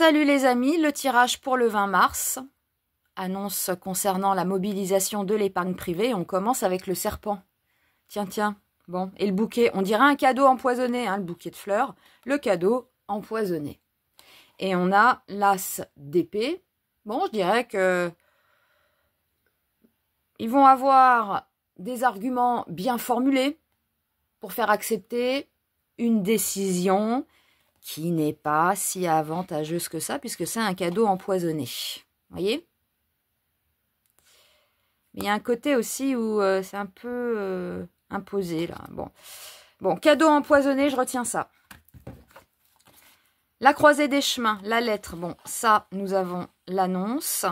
Salut les amis, le tirage pour le 20 mars. Annonce concernant la mobilisation de l'épargne privée. On commence avec le serpent. Tiens, tiens. Bon, et le bouquet, on dirait un cadeau empoisonné, hein, le bouquet de fleurs. Le cadeau empoisonné. Et on a l'as d'épée. Bon, je dirais que ils vont avoir des arguments bien formulés pour faire accepter une décision qui n'est pas si avantageuse que ça, puisque c'est un cadeau empoisonné. Vous voyez? Mais il y a un côté aussi où c'est un peu imposé, là. Bon, cadeau empoisonné, je retiens ça. La croisée des chemins, la lettre, bon, ça, nous avons l'annonce.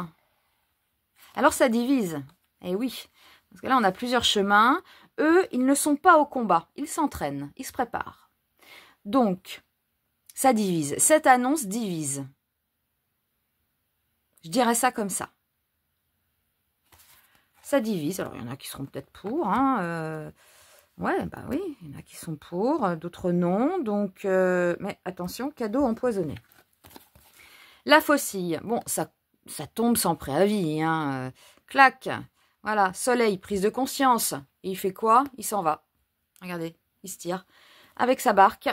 Alors, ça divise. Eh oui, parce que là, on a plusieurs chemins. Eux, ils ne sont pas au combat. Ils s'entraînent, ils se préparent. Donc, ça divise. Cette annonce divise. Je dirais ça comme ça. Ça divise. Alors, il y en a qui seront peut-être pour. Hein, ouais, bah oui, il y en a qui sont pour, d'autres non. Donc, mais attention, cadeau empoisonné. La faucille. Bon, ça tombe sans préavis. Hein, clac. Voilà, soleil, prise de conscience. Et il fait quoi? Il s'en va. Regardez, il se tire. Avec sa barque.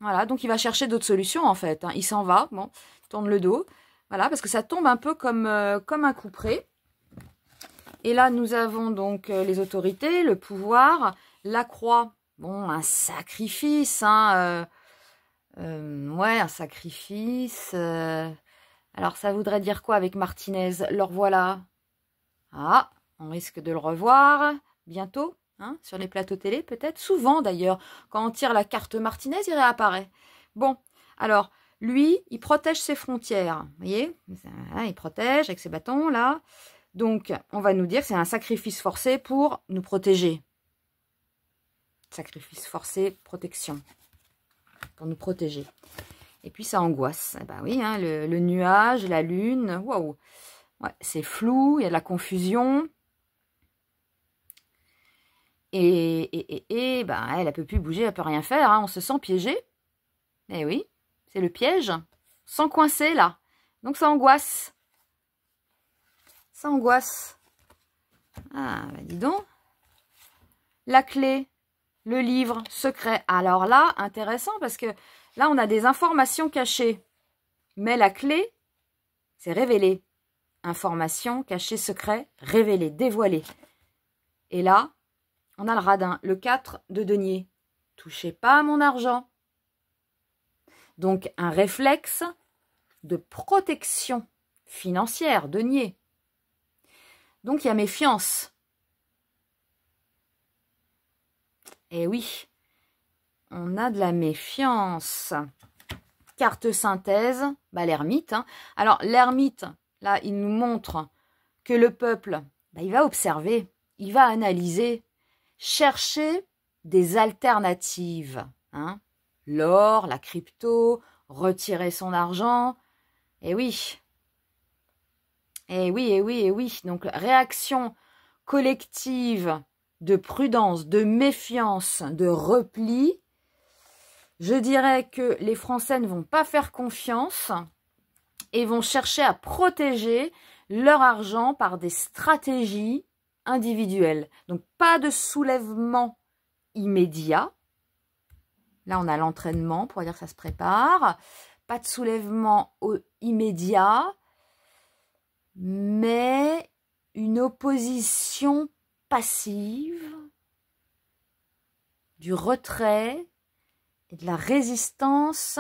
Voilà, donc il va chercher d'autres solutions en fait. Hein. Il s'en va, bon, il tourne le dos. Voilà, parce que ça tombe un peu comme un couperet. Et là, nous avons donc les autorités, le pouvoir, la croix. Bon, un sacrifice, hein. Ouais, un sacrifice. Alors, ça voudrait dire quoi avec Martinez? Le revoilà. Ah, on risque de le revoir bientôt. Hein, sur les plateaux télé, peut-être. Souvent, d'ailleurs. Quand on tire la carte Martinez, il réapparaît. Bon, alors, lui, il protège ses frontières. Vous voyez? Il protège avec ses bâtons, là. Donc, on va nous dire que c'est un sacrifice forcé pour nous protéger. Sacrifice forcé, protection. Pour nous protéger. Et puis, ça angoisse. Eh ben oui, hein, le nuage, la lune. Waouh! Ouais, c'est flou, il y a de la confusion. Et ben, elle ne peut plus bouger, elle ne peut rien faire. Hein. On se sent piégé. Eh oui, c'est le piège. Sans coincer, là. Donc, ça angoisse. Ça angoisse. Ah, ben dis donc. La clé, le livre secret. Alors là, intéressant, parce que là, on a des informations cachées. Mais la clé, c'est révélé. Information cachée, secret, révélé, dévoilé. Et là, on a le radin, le 4 de denier. Touchez pas à mon argent. Donc, un réflexe de protection financière, denier. Donc, il y a méfiance. Eh oui, on a de la méfiance. Carte synthèse, bah, l'ermite. Hein. Alors, l'ermite, là, il nous montre que le peuple, bah, il va observer, il va analyser, chercher des alternatives. Hein. L'or, la crypto, retirer son argent. Eh oui. Eh oui, eh oui, eh oui. Donc, réaction collective de prudence, de méfiance, de repli. Je dirais que les Français ne vont pas faire confiance et vont chercher à protéger leur argent par des stratégies individuelles. Donc, pas de soulèvement immédiat. Là, on a l'entraînement pour dire que ça se prépare. Pas de soulèvement immédiat, mais une opposition passive, du retrait et de la résistance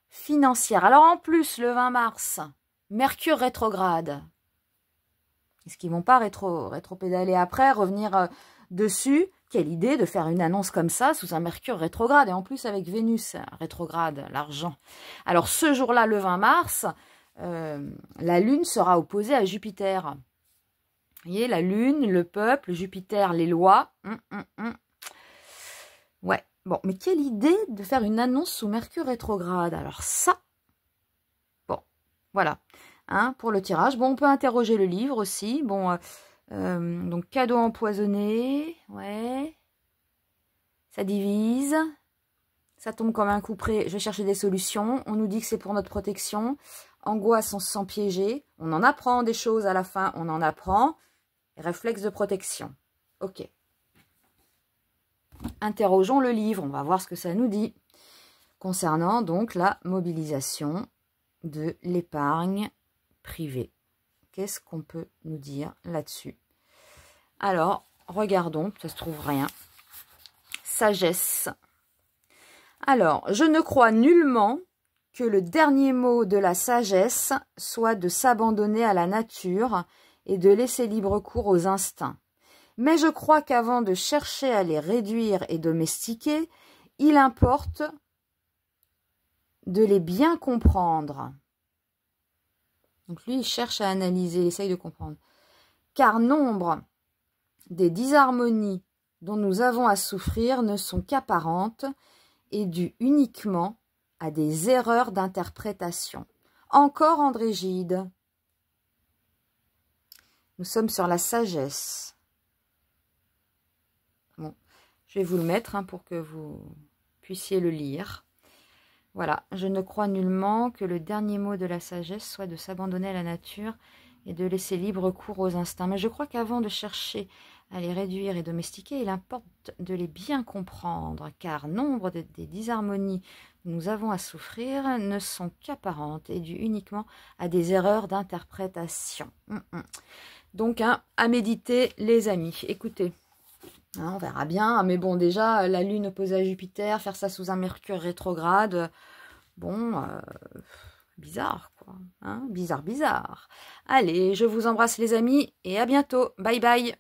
financière. Alors, en plus, le 20 mars, Mercure rétrograde. Est-ce qu'ils ne vont pas rétro-pédaler après, revenir dessus? Quelle idée de faire une annonce comme ça sous un Mercure rétrograde. Et en plus avec Vénus rétrograde, l'argent. Alors ce jour-là, le 20 mars, la Lune sera opposée à Jupiter. Vous voyez, la Lune, le peuple, Jupiter, les lois. Ouais, bon, mais quelle idée de faire une annonce sous Mercure rétrograde. Alors ça, bon, voilà. Hein, pour le tirage. Bon, on peut interroger le livre aussi. Bon, donc cadeau empoisonné, ouais. Ça divise. Ça tombe comme un coup près. Je vais chercher des solutions. On nous dit que c'est pour notre protection. Angoisse, on se sent piégé. On en apprend des choses à la fin. On en apprend. Réflexe de protection. Ok. Interrogeons le livre. On va voir ce que ça nous dit. Concernant donc la mobilisation de l'épargne privée. Qu'est-ce qu'on peut nous dire là-dessus? Alors, regardons. Ça se trouve rien. Sagesse. Alors, je ne crois nullement que le dernier mot de la sagesse soit de s'abandonner à la nature et de laisser libre cours aux instincts. Mais je crois qu'avant de chercher à les réduire et domestiquer, il importe de les bien comprendre. Donc lui, il cherche à analyser, il essaye de comprendre. Car nombre des disharmonies dont nous avons à souffrir ne sont qu'apparentes et dues uniquement à des erreurs d'interprétation. Encore André Gide. Nous sommes sur la sagesse. Bon, je vais vous le mettre pour que vous puissiez le lire. Voilà, je ne crois nullement que le dernier mot de la sagesse soit de s'abandonner à la nature et de laisser libre cours aux instincts. Mais je crois qu'avant de chercher à les réduire et domestiquer, il importe de les bien comprendre, car nombre des disharmonies que nous avons à souffrir ne sont qu'apparentes et dues uniquement à des erreurs d'interprétation. Donc, à méditer, les amis. Écoutez, on verra bien, mais bon, déjà, la Lune opposée à Jupiter, faire ça sous un Mercure rétrograde, bon, bizarre, quoi. Bizarre, bizarre. Allez, je vous embrasse, les amis, et à bientôt. Bye, bye.